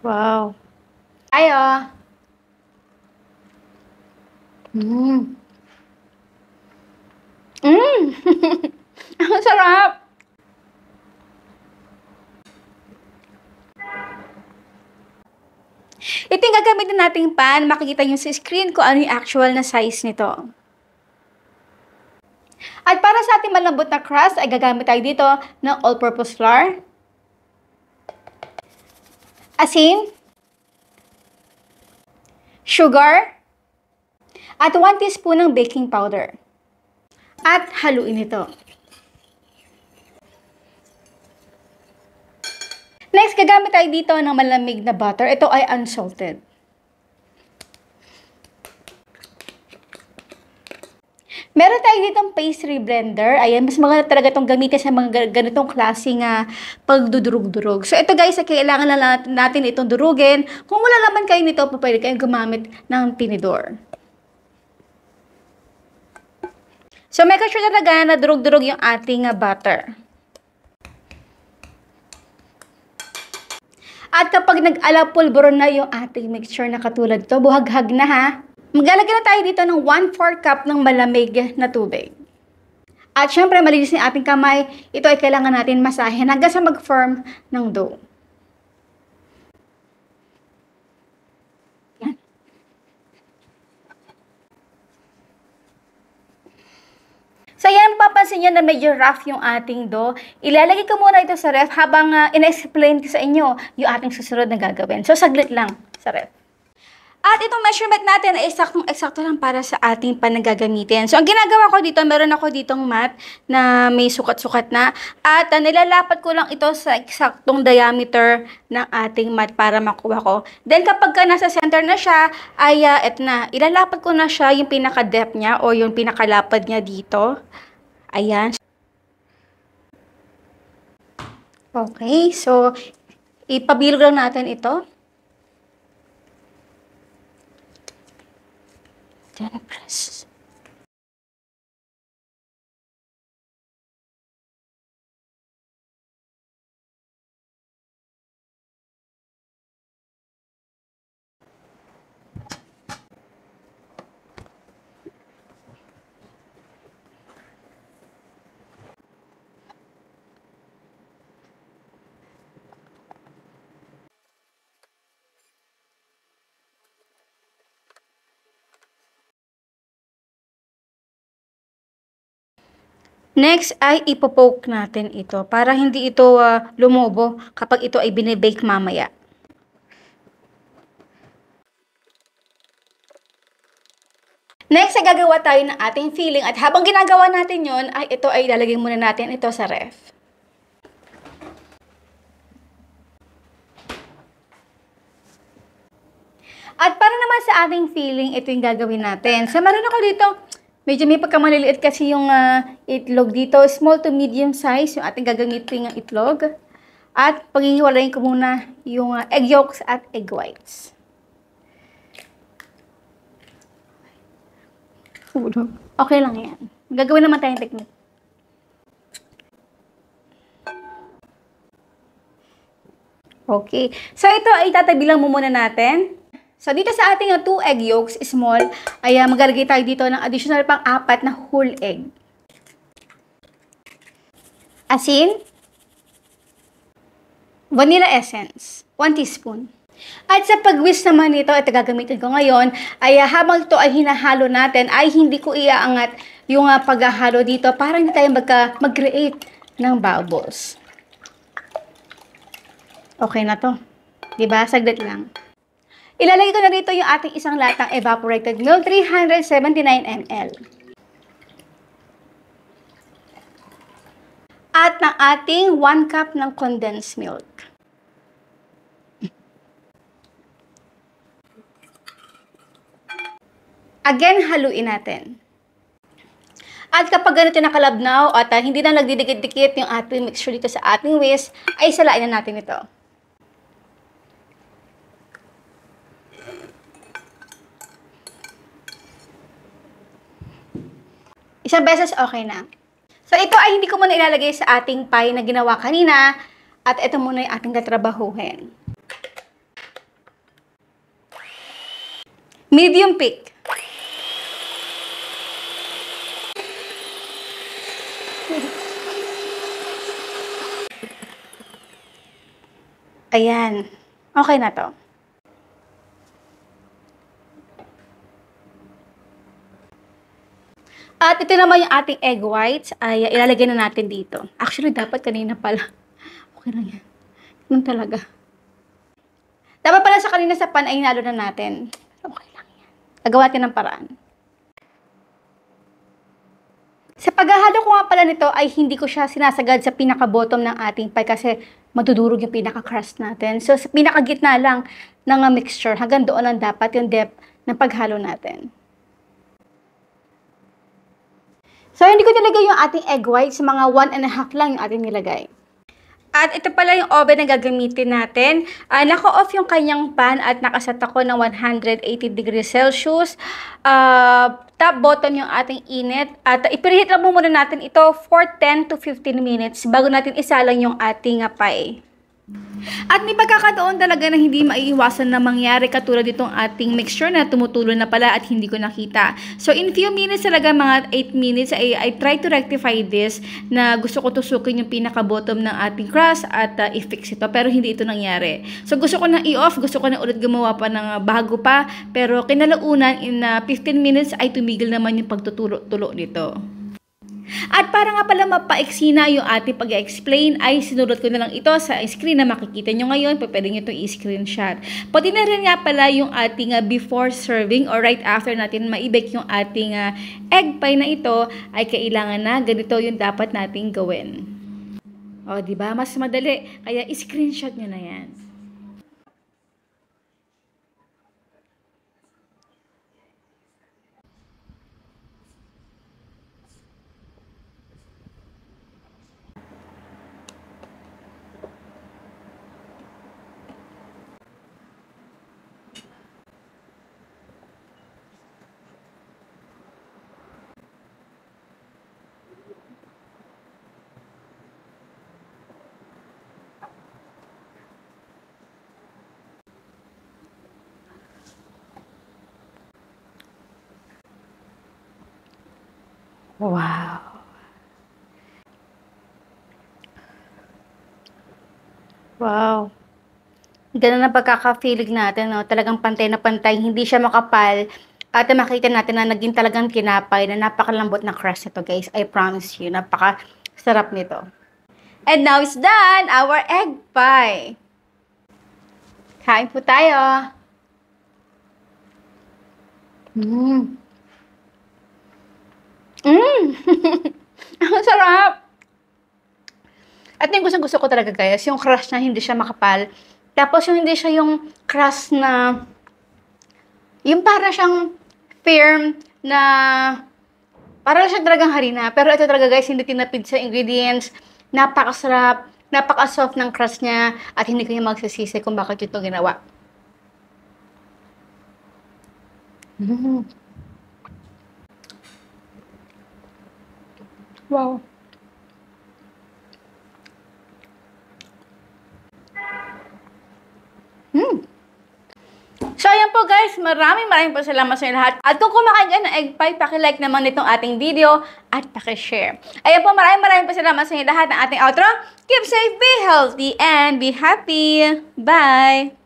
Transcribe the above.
Wow. Ayo. Mm. Mm. Ang sarap. Ito yung gagamitin nating pan. Makikita nyo sa screen kung ano yung actual na size nito. At para sa ating malambot na crust, ay gagamit tayo dito ng all-purpose flour, asin, sugar, at 1 teaspoon ng baking powder. At haluin ito. Next, gagamit tayo dito ng malamig na butter. Ito ay unsalted. Meron tayo ditong pastry blender. Ayan, mas maganda talaga itong gamitin sa mga ganitong klaseng pagdudurog-durog. So, ito guys, kailangan na natin itong durugin. Kung wala naman kayo nito, pwede kayong gumamit ng tinidor. So, make sure talaga na durog-durog yung ating butter. At kapag nag-alapulburo na yung ating mixture na katulad to, buhaghag na ha. Maglalagay na tayo dito ng 1/4 cup ng malamig na tubig. At syempre, malinis yung ating kamay. Ito ay kailangan natin masahin hanggang sa mag-firm ng dough. Yan. So yan, papansin nyo na medyo rough yung ating dough. Ilalagay ko muna ito sa ref habang in-explain ko sa inyo yung ating susunod na gagawin. So saglit lang sa ref. At itong measurement natin ay eksaktong-eksakto lang para sa ating panagagamitin. So, ang ginagawa ko dito, meron ako ditong mat na may sukat-sukat na. At nilalapat ko lang ito sa eksaktong diameter ng ating mat para makuha ko. Then, kapag nasa center na siya, ay eto na. Ilalapat ko na siya yung pinaka-depth niya o yung pinakalapad niya dito. Ayan. Okay, so, ipabilog lang natin ito. Press. Next ay ipopoke natin ito para hindi ito lumobo kapag ito ay binibake mamaya. Next ay gagawa tayo ng ating filling at habang ginagawa natin yon ay ito ay ilalagay muna natin ito sa ref. At para naman sa ating filling, ito yung gagawin natin. So meron ako dito, medyo may pagkamaliliit kasi yung itlog dito. Small to medium size yung ating gagamitin ng itlog. At paghihiwalayin ko muna yung egg yolks at egg whites. Okay lang yan. Gagawin naman tayong technique. Okay. So ito ay tatabi lang muna natin. So, dito sa ating 2 egg yolks, small, ay maglalagay tayo dito ng additional pang 4 na whole egg. Asin. Vanilla essence, 1 teaspoon. At sa pag-whisk naman nito, ito gagamitin ko ngayon, ay habang ito ay hinahalo natin, ay hindi ko iaangat yung paghahalo dito para hindi tayo mag-create ng bubbles. Okay na to. Diba? Saglit lang. Ilalagay ko na dito yung ating isang latang evaporated milk, 379 ml. At ng ating 1 cup ng condensed milk. Again, haluin natin. At kapag ganito nakalabnaw at hindi na nagdidikit-dikit yung ating mixture dito sa ating whisk, ay salain na natin ito. Isang beses okay na. So ito ay hindi ko muna ilalagay sa ating pie na ginawa kanina at ito muna yung ating tatrabahuhin. Medium pick. Ayan. Okay na to. At ito naman yung ating egg whites ay ilalagay na natin dito. Actually, dapat kanina pala. Okay lang yan. Ganun talaga. Dapat pala sa kanina sa pan ay nalo na natin. Okay lang yan. Gagawa natin ng paraan. Sa paghahalo ko nga pala nito ay hindi ko siya sinasagad sa pinaka-bottom ng ating pie kasi madudurog yung pinaka-crust natin. So, sa pinaka-gitna lang ng mixture, hanggang doon lang dapat yung depth ng paghalo natin. So, hindi ko nilagay yung ating egg whites. Mga 1.5 lang yung ating nilagay. At ito pala yung oven na gagamitin natin. Naka-off yung kanyang pan at nakaset ako ng 180 degrees Celsius. Top bottom yung ating init. At ipreheat lang muna natin ito for 10 to 15 minutes bago natin isalang yung ating pie. At may pagkakataon talaga na hindi maiiwasan na mangyari katulad itong ating mixture na tumutulo na pala at hindi ko nakita. So in few minutes talaga, mga 8 minutes, I try to rectify this na gusto ko tusukin yung pinaka-bottom ng ating crust at i-fix ito. Pero hindi ito nangyari. So gusto ko na i-off, gusto ko na ulit gumawa pa ng bago pa. Pero kinalaunan in 15 minutes ay tumigil naman yung pagtutulo-tulo nito. At para nga pala mapaiksi na yung ating pag-explain ay sinulot ko na lang ito sa screen na makikita nyo ngayon. Pwede nyo itong i-screenshot. Pwede na rin nga pala yung ating before serving or right after natin maibake yung ating egg pie na ito ay kailangan na ganito yung dapat nating gawin. O, diba? Mas madali. Kaya i-screenshot nyo na yan. Wow. Wow. Ganun ang pagkaka-feeling natin, no? Talagang pantay na pantay, hindi siya makapal. At makita natin na naging talagang tinapay na napakalambot na crust nito, guys. I promise you, napaka-sarap nito. And now it's done, our egg pie. Kain po tayo. Ang sarap! At yung gusto ko talaga, guys, yung crust na hindi siya makapal. Tapos yung hindi siya yung crust na, yung para siyang firm na, para siya talagang harina. Pero ito talaga, guys, hindi tinapid sa ingredients. Napakasarap, napaka-soft ng crust niya. At hindi ko yung magsisisi kung bakit ito ginawa. Wow. So, ayan po guys, maraming po salamat sa inyo lahat. At kung kumakain kayo ng egg pie, paki-like naman itong ating video at paki-share. Ayan po, maraming po salamat sa inyo lahat ng ating outro. Keep safe, be healthy, and be happy. Bye!